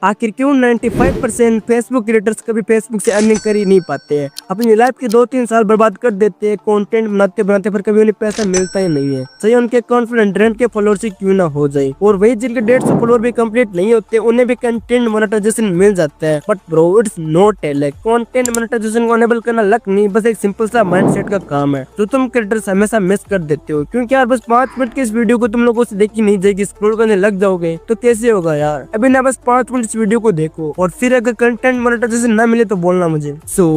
आखिर क्यों 95% Facebook creators कभी फेसबुक से अर्निंग कर ही नहीं पाते हैं। अपनी लाइफ के 2-3 साल बर्बाद कर देते हैं कंटेंट बनाते बनाते, पर कभी उन्हें पैसा मिलता ही नहीं है। चाहे उनके कॉन्फिडेंट रैंक के फॉलोअर्स ही क्यों ना हो जाए। और वही जिनके 150 फॉलोअर भी कंप्लीट नहीं होते उन्हें भी कंटेंट मोनेटाइजेशन मिल जाता है। But bro it's not a luck. Content monetisation को अनेबल करना लक नहीं, बस एक सिंपल सा माइंडसेट का काम है जो तुम क्रिएटर्स हमेशा मिस कर देते हो। क्योंकि यार बस 5 मिनट की इस वीडियो को तुम लोगों से देखी नहीं जाएगी, स्क्रॉल करने लग जाओगे तो कैसे होगा यार। अभी ना बस 5 मिनट इस वीडियो को देखो और फिर अगर कंटेंट मोनेटाइजेशन ना मिले तो बोलना मुझे।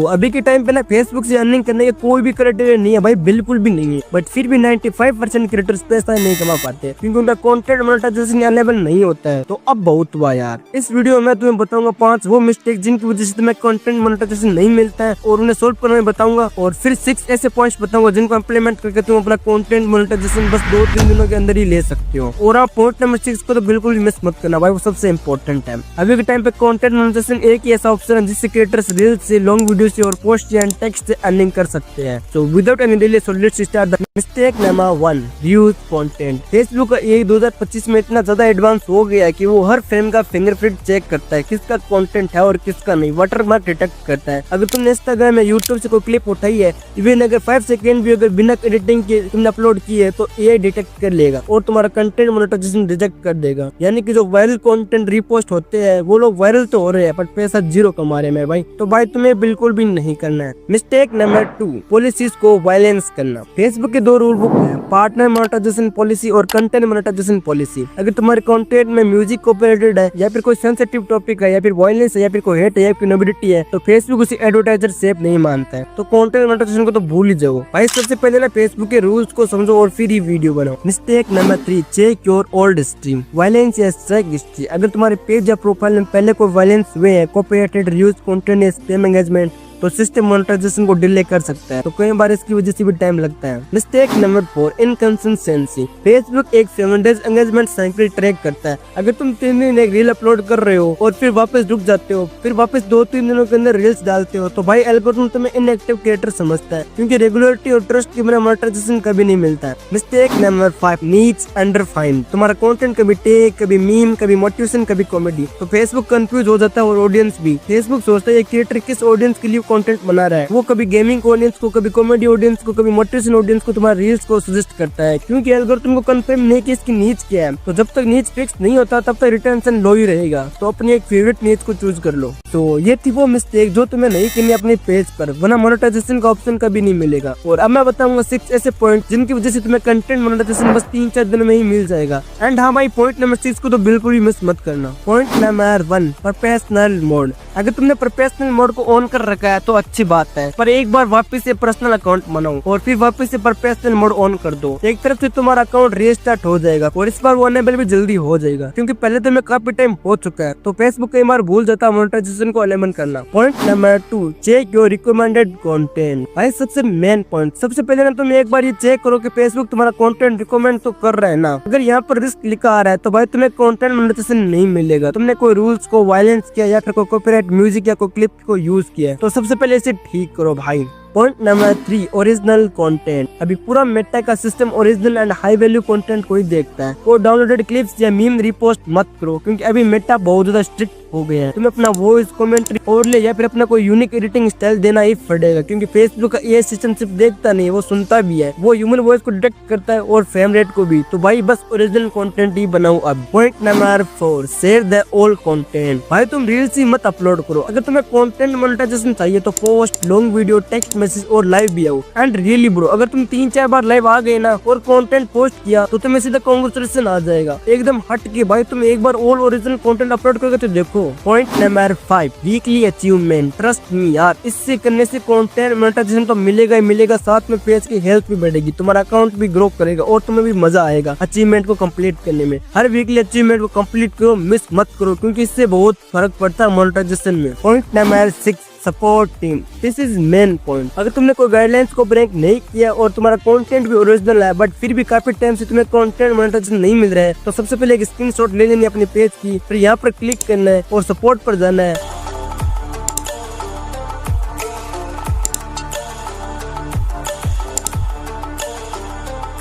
अभी के टाइम पे ना फेसबुक से अर्निंग करने का कोई भी क्राइटेरिया नहीं है भाई, बिल्कुल भी नहीं है। बट फिर भी 95% क्रिएटर्स पैसा नहीं कमा पाते क्योंकि उनका कंटेंट मोनेटाइजेशन अवेलेबल नहीं होता है। तो अब बहुत हुआ यार। इस वीडियो में तुम्हें बताऊंगा 5 वो मिस्टेक जिनकी वजह से तुम्हें कंटेंट मोनेटाइजेशन नहीं मिलता है और उन्हें सोल्व करने में बताऊंगा। और फिर 6 ऐसे पॉइंट्स बताऊंगा जिनको इम्प्लीमेंट करके तुम अपना कंटेंट मोनेटाइजेशन बस 2-3 दिनों के अंदर ही ले सकते हो। और आप पॉइंट नंबर 6 को तो बिल्कुल भी मिस मत करना भाई, वो सबसे इंपॉर्टेंट है। अभी के टाइम पे कंटेंट मोनेटाइजेशन एक ही ऐसा ऑप्शन है जिससे क्रिएटर्स रील्स से, लॉन्ग वीडियो से और पोस्ट एंड टेक्स्ट से अर्निंग कर सकते हैं। So without any delay so let's start the mistake number 1, reuse content. Facebook का ये 2025 में इतना ज्यादा एडवांस हो गया है कि वो हर फ्रेम का फिंगरप्रिंट चेक करता है, किसका कंटेंट है और किसका नहीं। वाटरमार्क डिटेक्ट करता है। अगर तुमने इंस्टाग्राम या यूट्यूब से कोई क्लिप उठाई है, इवन अगर 5 सेकंड भी अगर बिना एडिटिंग के तुमने अपलोड की है तो एआई डिटेक्ट कर लेगा और तुम्हारा कंटेंट मोनेटाइजेशन रिजेक्ट कर देगा। यानी कि जो वायरल कंटेंट रिपोस्ट होते हैं वो लोग वायरल तो हो रहे हैं बट पैसा जीरो कमा रहे हैं भाई। तो भाई तुम्हें बिल्कुल भी नहीं करना है। मिस्टेक नंबर 2, पॉलिसीज को वायलेंस करना। फेसबुक के 2 रूल बुक है, पार्टनर मोनेटाइजेशन पॉलिसी और कंटेंट मोनेटाइजेशन पॉलिसी। अगर तुम्हारे कंटेंट में म्यूजिक कॉपीराइटेड है या फिर कोई सेंसिटिव टॉपिक है या फिर वायलेंस है या फिर कोई हेट है या फिर न्यूडिटी है तो फेसबुक उसे एडवर्टाइजर सेफ नहीं मानता है। तो कंटेंट मोनेटाइजेशन को तो भूल ही जाओ भाई। सबसे पहले ना फेसबुक के रूल्स को समझो और फिर ही वीडियो बनाओ। Mistake number 3, check your old stream. Violence या स्ट्राइक हिस्ट्री। अगर तुम्हारे पेज या प्रोफाइल में पहले कोई वायलेंस हुए है, कॉपीराइटेड, रीयूज कंटेंट या स्पैम एंगेजमेंट, तो सिस्टम मोनेटाइजेशन को डिले कर सकता है। तो कई बार इसकी वजह से भी टाइम लगता है। Mistake number 4, inconsistency. फेसबुक एक 7 डेज एंगेजमेंट साइकिल ट्रैक करता है। अगर तुम 3 दिन एक रील अपलोड कर रहे हो और फिर वापस रुक जाते हो, फिर वापस 2-3 दिनों के अंदर रील्स डालते हो तो भाई एल्गोरिथम तुम्हें इनएक्टिव क्रिएटर समझता है क्योंकि रेगुलरिटी और ट्रस्ट के बिना मोनेटाइजेशन कभी नहीं मिलता है। Mistake number 5, needs undefined. तुम्हारा कंटेंट कभी टेक, कभी मीम, कभी मोटिवेशन, कभी कॉमेडी, तो फेसबुक कंफ्यूज हो जाता है और ऑडियंस भी। फेसबुक सोचता है क्रिएटर किस ऑडियंस के लिए कंटेंट बना रहा है। वो कभी गेमिंग ऑडियंस को, कभी कॉमेडी ऑडियंस को, कभी मोटिवेशन ऑडियंस को तुम्हारे रील्स को सजेस्ट करता है क्योंकि एल्गोरिथम को कंफर्म नहीं कि इसकी नीड्स क्या है। तो जब तक नीड्स फिक्स नहीं होता तब तक रिटेंशन लो ही रहेगा। तो अपनी एक फेवरेट नीड्स को चूज कर लो। तो ये थी वो मिस्टेक जो तुम्हें नहीं करनी अपने पेज पर, वरना मोनेटाइजेशन का ऑप्शन कभी नहीं मिलेगा। और अब मैं बताऊंगा 6 ऐसे पॉइंट जिनकी वजह से तुम्हें कंटेंट मोनेटाइजेशन बस 3-4 दिन में ही मिल जाएगा। एंड हाँ भाई, पॉइंट नंबर 6 को तो बिल्कुल भी मिस मत करना। Point number 1, professional mode. अगर तुमने प्रोफेशनल मोड को ऑन कर रखा है तो अच्छी बात है, पर एक बार वापस से पर्सनल अकाउंट बनाओ और फिर वापस से प्रोफेशनल मोड ऑन कर दो। एक तरफ से तुम्हारा अकाउंट रीस्टार्ट हो जाएगा और इस बार वो अनेबल भी जल्दी हो जाएगा क्योंकि पहले तो मैं काफी टाइम हो चुका है। तो फेसबुक कई बार भूल जाता है मोनेटाइजेशन को अलेमन करना। Point number 2, check your recommended content. भाई सबसे मेन पॉइंट, सबसे पहले ना तुम एक बार ये चेक करो कि फेसबुक तुम्हारा कंटेंट रिकमेंड तो कर रहा है ना। अगर यहाँ पर रिस्क लिखा आ रहा है तो भाई तुम्हें कंटेंट मोनेटाइजेशन नहीं मिलेगा। तुमने कोई रूल्स को वायलेंस किया या फिर कोई कॉपीराइट म्यूजिक या कोई क्लिप को यूज किया है तो सबसे पहले इसे ठीक करो भाई। Point number 3, original content. अभी पूरा मेटा का system original and high value content को ही देखता है। वो डाउनलोडेड क्लिप्स या मीम रिपोस्ट मत करो क्योंकि अभी मेटा बहुत ज्यादा स्ट्रिक्ट हो गया है। तुम्हें अपना वॉइस, कमेंट्री और ले या फिर अपना कोई यूनिक एडिटिंग स्टाइल देना ही पड़ेगा क्योंकि फेसबुक का ये सिस्टम सिर्फ देखता नहीं, वो सुनता भी है। वो ह्यूमन वॉइस को डिटेक्ट करता है और फ्रेम रेट को भी। तो भाई बस ओरिजिनल कंटेंट ही बनाओ अब। Point number 4, share the old content. भाई तुम रील्स ही मत अपलोड करो। अगर तुम्हें कंटेंट मोनेटाइजेशन चाहिए तो post, long video, text message और लाइव भी आओ। एंड रियली ब्रो, अगर तुम 3-4 बार लाइव आ गए ना और कंटेंट पोस्ट किया तो तुम्हें सीधा कांग्रेचुलेशन आ जाएगा एकदम हट के। भाई तुम एक बार ऑल ओरिजिनल कंटेंट अपलोड करके तो देखो। Point number 5, weekly achievement. Trust me यार, इससे करने से कंटेंट मोनेटाइजेशन तो मिलेगा ही मिलेगा, साथ में पेज की हेल्थ भी बढ़ेगी, तुम्हारा अकाउंट भी ग्रो करेगा और तुम्हें भी मजा आएगा अचीवमेंट को कंप्लीट करने में। हर वीकली अचीवमेंट को कंप्लीट करो, मिस मत करो क्योंकि इससे बहुत फर्क पड़ता है मोनेटाइजेशन में। Point number 6, support team. This is main point. अगर तुमने कोई गाइडलाइंस को ब्रेक नहीं किया और तुम्हारा कंटेंट भी ओरिजिनल है बट फिर भी काफी टाइम से तुम्हें कंटेंट मोनेटाइजेशन नहीं मिल रहा है तो सबसे पहले एक स्क्रीनशॉट ले लेनी अपने पेज की, फिर यहाँ पर क्लिक करना है और सपोर्ट पर जाना है।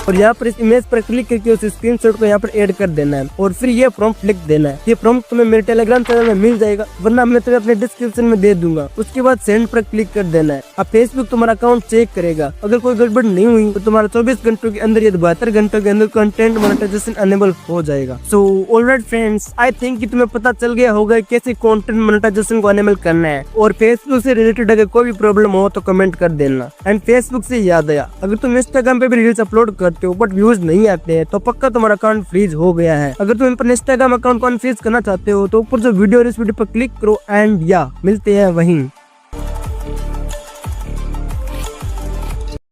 और यहाँ पर इस इमेज पर क्लिक करके उस स्क्रीनशॉट को यहाँ पर ऐड कर देना है और फिर ये प्रॉम्प्ट लिख देना है। ये प्रॉम्प्ट तुम्हें मेरे टेलीग्राम चैनल में मिल जाएगा, वरना मैं तुम्हें अपने डिस्क्रिप्शन में दे दूंगा। उसके बाद सेंड पर क्लिक कर देना है। अब फेसबुक तुम्हारा अकाउंट चेक करेगा, अगर कोई गड़बड़ नहीं हुई तो तुम्हारा 24 घंटों के अंदर या 72 घंटों के अंदर कंटेंट मोनेटाइजेशन अनेबल हो जाएगा। So alright friends, I think कि तुम्हें पता चल गया होगा कैसे कंटेंट मोनेटाइजेशन को अनेबल करना है। और फेसबुक से रिलेटेड अगर कोई भी प्रॉब्लम हो तो कमेंट कर देना। एंड फेसबुक से याद आया, अगर तुम इंस्टाग्राम पे भी रील्स अपलोड करते हो बट व्यूज नहीं आते हैं तो पक्का तुम्हारा अकाउंट फ्रीज हो गया है। अगर तुम अपने इंस्टाग्राम अकाउंट को अनफ्रीज करना चाहते हो तो ऊपर जो वीडियो है इस वीडियो पर क्लिक करो एंड या मिलते हैं वहीं।